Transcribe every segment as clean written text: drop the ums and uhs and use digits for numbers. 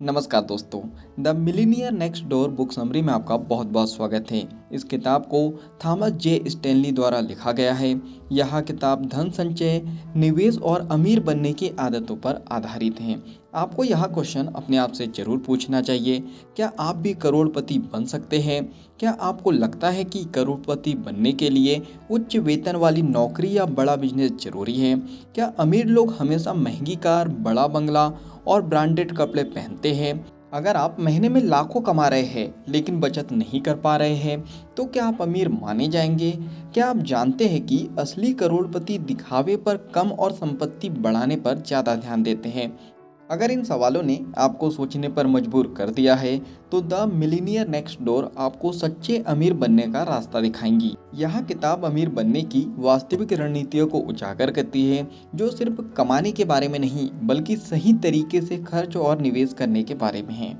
नमस्कार दोस्तों। The millionaire next door book summary में आपका बहुत बहुत स्वागत है। इस किताब को थॉमस जे स्टैनली द्वारा लिखा गया है। यह किताब धन संचय, निवेश और अमीर बनने की आदतों पर आधारित है। आपको यह क्वेश्चन अपने आप से जरूर पूछना चाहिए, क्या आप भी करोड़पति बन सकते हैं? क्या आपको लगता है कि करोड़पति बनने के लिए उच्च वेतन वाली नौकरी या बड़ा बिजनेस जरूरी है? क्या अमीर लोग हमेशा महंगी कार, बड़ा बंगला और ब्रांडेड कपड़े पहनते हैं? अगर आप महीने में लाखों कमा रहे हैं लेकिन बचत नहीं कर पा रहे हैं, तो क्या आप अमीर माने जाएंगे? क्या आप जानते हैं कि असली करोड़पति दिखावे पर कम और संपत्ति बढ़ाने पर ज़्यादा ध्यान देते हैं? अगर इन सवालों ने आपको सोचने पर मजबूर कर दिया है, तो द मिलीनियर नेक्स्ट डोर आपको सच्चे अमीर बनने का रास्ता दिखाएंगी। यह किताब अमीर बनने की वास्तविक रणनीतियों को उजागर करती है, जो सिर्फ कमाने के बारे में नहीं बल्कि सही तरीके से खर्च और निवेश करने के बारे में है।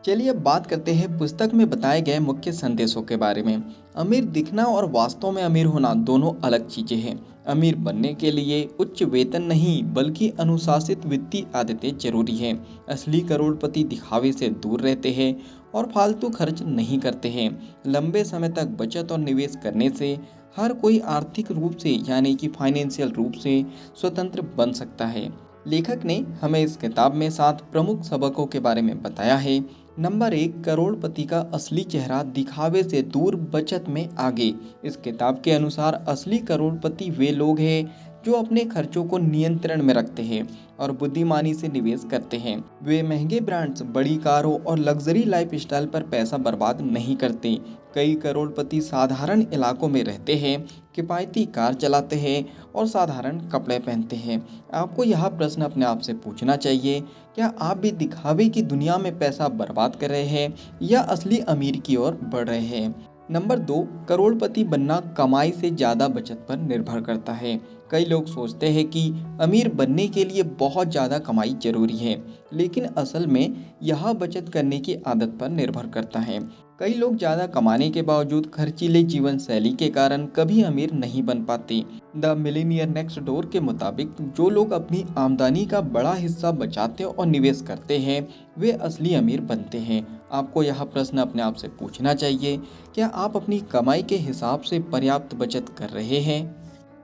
चलिए अब बात करते हैं पुस्तक में बताए गए मुख्य संदेशों के बारे में। अमीर दिखना और वास्तव में अमीर होना दोनों अलग चीजें हैं। अमीर बनने के लिए उच्च वेतन नहीं बल्कि अनुशासित वित्तीय आदतें जरूरी हैं। असली करोड़पति दिखावे से दूर रहते हैं और फालतू खर्च नहीं करते हैं। लंबे समय तक बचत और निवेश करने से हर कोई आर्थिक रूप से यानी कि फाइनेंशियल रूप से स्वतंत्र बन सकता है। लेखक ने हमें इस किताब में 7 प्रमुख सबकों के बारे में बताया है। नंबर 1, करोड़पति का असली चेहरा दिखावे से दूर, बचत में आगे। इस किताब के अनुसार असली करोड़पति वे लोग हैं जो अपने खर्चों को नियंत्रण में रखते हैं और बुद्धिमानी से निवेश करते हैं। वे महंगे ब्रांड्स, बड़ी कारों और लग्जरी लाइफस्टाइल पर पैसा बर्बाद नहीं करते। कई करोड़पति साधारण इलाकों में रहते हैं, किफ़ायती कार चलाते हैं और साधारण कपड़े पहनते हैं। आपको यह प्रश्न अपने आप से पूछना चाहिए, क्या आप भी दिखावे की दुनिया में पैसा बर्बाद कर रहे हैं या असली अमीर की ओर बढ़ रहे हैं? नंबर 2, करोड़पति बनना कमाई से ज़्यादा बचत पर निर्भर करता है। कई लोग सोचते हैं कि अमीर बनने के लिए बहुत ज़्यादा कमाई जरूरी है, लेकिन असल में यह बचत करने की आदत पर निर्भर करता है। कई लोग ज़्यादा कमाने के बावजूद खर्चीले जीवन शैली के कारण कभी अमीर नहीं बन पाते। द मिलीनियर नेक्स्ट डोर के मुताबिक जो लोग अपनी आमदनी का बड़ा हिस्सा बचाते और निवेश करते हैं, वे असली अमीर बनते हैं। आपको यह प्रश्न अपने आप से पूछना चाहिए, क्या आप अपनी कमाई के हिसाब से पर्याप्त बचत कर रहे हैं?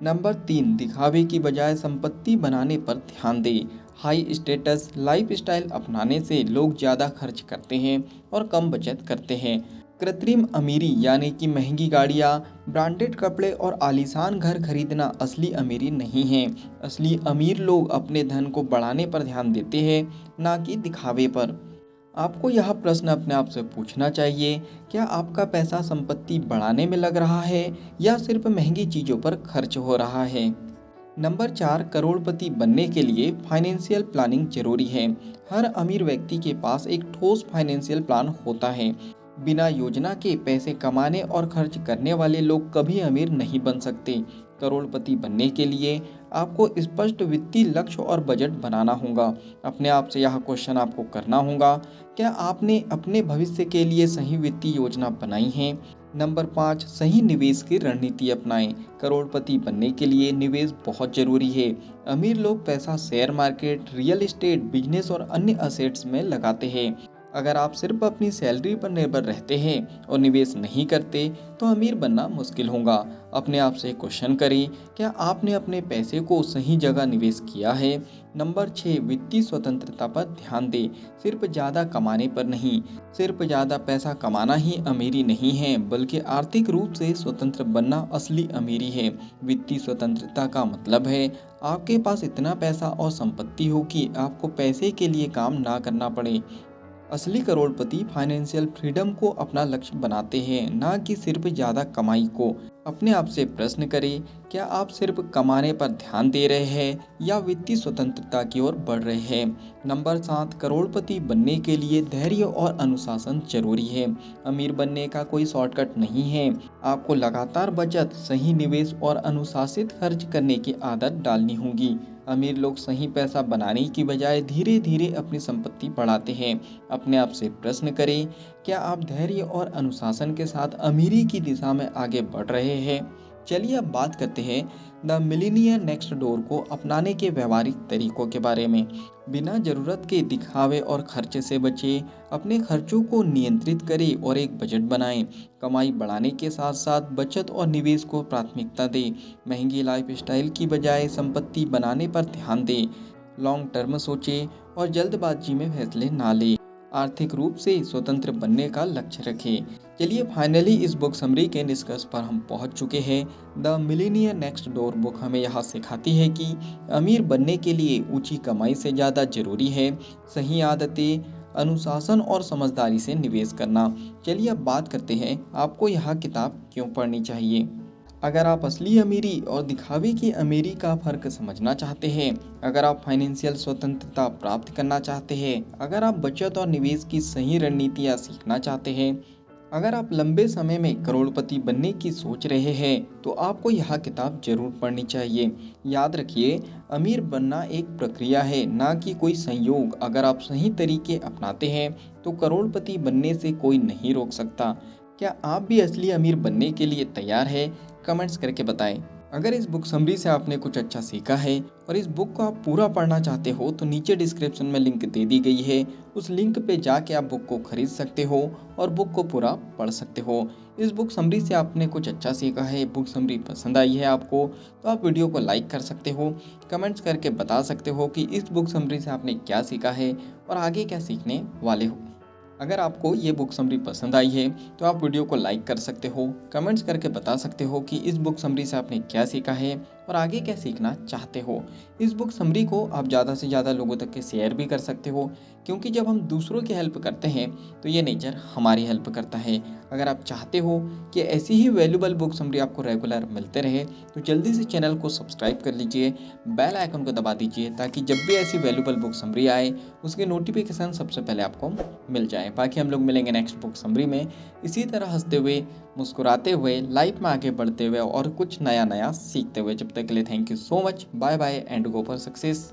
नंबर 3, दिखावे की बजाय संपत्ति बनाने पर ध्यान दें। हाई स्टेटस लाइफस्टाइल अपनाने से लोग ज़्यादा खर्च करते हैं और कम बचत करते हैं। कृत्रिम अमीरी यानी कि महंगी गाड़ियाँ, ब्रांडेड कपड़े और आलीशान घर खरीदना असली अमीरी नहीं है। असली अमीर लोग अपने धन को बढ़ाने पर ध्यान देते हैं, ना कि दिखावे पर। आपको यह प्रश्न अपने आप से पूछना चाहिए, क्या आपका पैसा संपत्ति बढ़ाने में लग रहा है या सिर्फ महंगी चीज़ों पर खर्च हो रहा है? नंबर 4, करोड़पति बनने के लिए फाइनेंशियल प्लानिंग जरूरी है। हर अमीर व्यक्ति के पास एक ठोस फाइनेंशियल प्लान होता है। बिना योजना के पैसे कमाने और खर्च करने वाले लोग कभी अमीर नहीं बन सकते। करोड़पति बनने के लिए आपको स्पष्ट वित्तीय लक्ष्य और बजट बनाना होगा। अपने आप से यह क्वेश्चन आपको करना होगा, क्या आपने अपने भविष्य के लिए सही वित्तीय योजना बनाई है? नंबर 5, सही निवेश की रणनीति अपनाएं। करोड़पति बनने के लिए निवेश बहुत जरूरी है। अमीर लोग पैसा share market, real estate, business और अन्य असेट्स में लगाते हैं। अगर आप सिर्फ अपनी सैलरी पर निर्भर रहते हैं और निवेश नहीं करते, तो अमीर बनना मुश्किल होगा। अपने आप से क्वेश्चन करें, क्या आपने अपने पैसे को सही जगह निवेश किया है? नंबर 6, वित्तीय स्वतंत्रता पर ध्यान दें। सिर्फ ज़्यादा कमाने पर नहीं, सिर्फ ज़्यादा पैसा कमाना ही अमीरी नहीं है, बल्कि आर्थिक रूप से स्वतंत्र बनना असली अमीरी है। वित्तीय स्वतंत्रता का मतलब है आपके पास इतना पैसा और संपत्ति हो कि आपको पैसे के लिए काम ना करना पड़े। असली करोड़पति फाइनेंशियल फ्रीडम को अपना लक्ष्य बनाते हैं, ना कि सिर्फ ज़्यादा कमाई को। अपने आप से प्रश्न करें, क्या आप सिर्फ कमाने पर ध्यान दे रहे हैं या वित्तीय स्वतंत्रता की ओर बढ़ रहे हैं? नंबर 7, करोड़पति बनने के लिए धैर्य और अनुशासन जरूरी है। अमीर बनने का कोई शॉर्टकट नहीं है। आपको लगातार बचत, सही निवेश और अनुशासित खर्च करने की आदत डालनी होगी। अमीर लोग सही पैसा बनाने की बजाय धीरे धीरे अपनी संपत्ति बढ़ाते हैं। अपने आप से प्रश्न करें, क्या आप धैर्य और अनुशासन के साथ अमीरी की दिशा में आगे बढ़ रहे हैं? चलिए अब बात करते हैं द मिलीनियर नेक्स्ट डोर को अपनाने के व्यवहारिक तरीकों के बारे में। बिना ज़रूरत के दिखावे और खर्चे से बचें, अपने खर्चों को नियंत्रित करें और एक बजट बनाएं। कमाई बढ़ाने के साथ साथ बचत और निवेश को प्राथमिकता दें। महंगी लाइफस्टाइल की बजाय संपत्ति बनाने पर ध्यान दें। लॉन्ग टर्म सोचें और जल्दबाजी में फैसले ना लें। आर्थिक रूप से स्वतंत्र बनने का लक्ष्य रखें। चलिए फाइनली इस बुक समरी के निष्कर्ष पर हम पहुंच चुके हैं। The millionaire next door book हमें यहाँ सिखाती है कि अमीर बनने के लिए ऊंची कमाई से ज़्यादा जरूरी है सही आदतें, अनुशासन और समझदारी से निवेश करना। चलिए अब बात करते हैं आपको यह किताब क्यों पढ़नी चाहिए। अगर आप असली अमीरी और दिखावे की अमीरी का फ़र्क समझना चाहते हैं, अगर आप फाइनेंशियल स्वतंत्रता प्राप्त करना चाहते हैं, अगर आप बचत और निवेश की सही रणनीतियाँ सीखना चाहते हैं, अगर आप लंबे समय में करोड़पति बनने की सोच रहे हैं तो आपको यह किताब जरूर पढ़नी चाहिए। याद रखिए, अमीर बनना एक प्रक्रिया है, ना कि कोई संयोग। अगर आप सही तरीके अपनाते हैं तो करोड़पति बनने से कोई नहीं रोक सकता। क्या आप भी असली अमीर बनने के लिए तैयार हैं? कमेंट्स करके बताएं। अगर इस बुक समरी से आपने कुछ अच्छा सीखा है और इस बुक को आप पूरा पढ़ना चाहते हो तो नीचे डिस्क्रिप्शन में लिंक दे दी गई है। उस लिंक पे जाके आप बुक को खरीद सकते हो और बुक को पूरा पढ़ सकते हो। इस बुक समरी से आपने कुछ अच्छा सीखा है, बुक समरी पसंद आई है आपको, तो आप वीडियो को लाइक कर सकते हो। कमेंट्स करके बता सकते हो कि इस बुक समरी से आपने क्या सीखा है और आगे क्या सीखने वाले हो। अगर आपको ये बुक समरी पसंद आई है तो आप वीडियो को लाइक कर सकते हो, कमेंट्स करके बता सकते हो कि इस बुक समरी से आपने क्या सीखा है और आगे क्या सीखना चाहते हो। इस बुक समरी को आप ज़्यादा से ज़्यादा लोगों तक के शेयर भी कर सकते हो, क्योंकि जब हम दूसरों की हेल्प करते हैं तो ये नेचर हमारी हेल्प करता है। अगर आप चाहते हो कि ऐसी ही वैल्यूबल बुक समरी आपको रेगुलर मिलते रहे तो जल्दी से चैनल को सब्सक्राइब कर लीजिए, बेल आइकन को दबा दीजिए, ताकि जब भी ऐसी वैल्यूबल बुक समरी आए उसकी नोटिफिकेशन सबसे पहले आपको मिल जाए। बाकी हम लोग मिलेंगे नेक्स्ट बुक समरी में इसी तरह हंसते हुए, मुस्कुराते हुए, लाइफ में आगे बढ़ते हुए और कुछ नया नया सीखते हुए। जब तक के लिए thank you so much, bye bye and go for success.